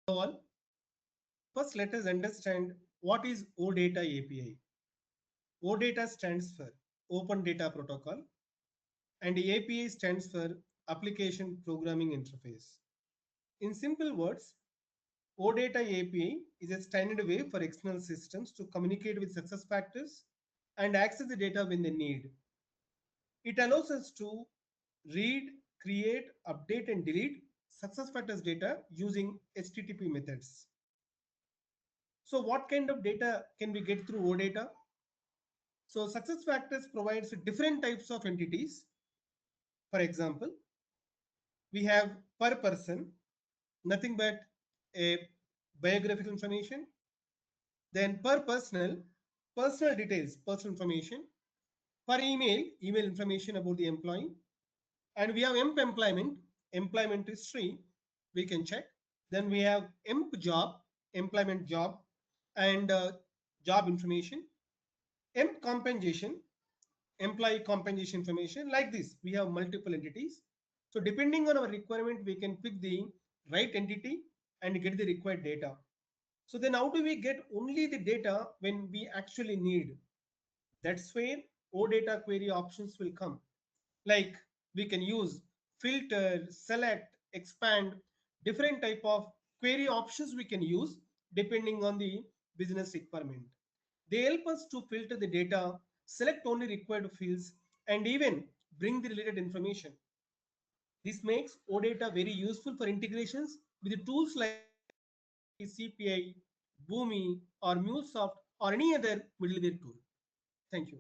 All, first let us understand what is OData API. OData stands for Open Data Protocol and API stands for Application Programming Interface. In simple words, OData API is a standard way for external systems to communicate with SuccessFactors and access the data when they need. It allows us to read, create, update, and delete SuccessFactors data using HTTP methods. So what kind of data can we get through OData? So SuccessFactors provides different types of entities. For example, we have per person, nothing but a biographical information. Then per personal, personal details, personal information. Per email, email information about the employee. And we have emp employment, employment history, we can check. Then we have emp job, employment job, and job information. Emp compensation, employee compensation information. Like this, we have multiple entities. So depending on our requirement, we can pick the right entity and get the required data. So then how do we get only the data when we actually need? That's where OData query options will come. Like we can use filter, select, expand, different type of query options we can use depending on the business requirement. They help us to filter the data, select only required fields, and even bring the related information. This makes OData very useful for integrations with tools like SAP CPI, Boomi, or MuleSoft, or any other middleware tool. Thank you.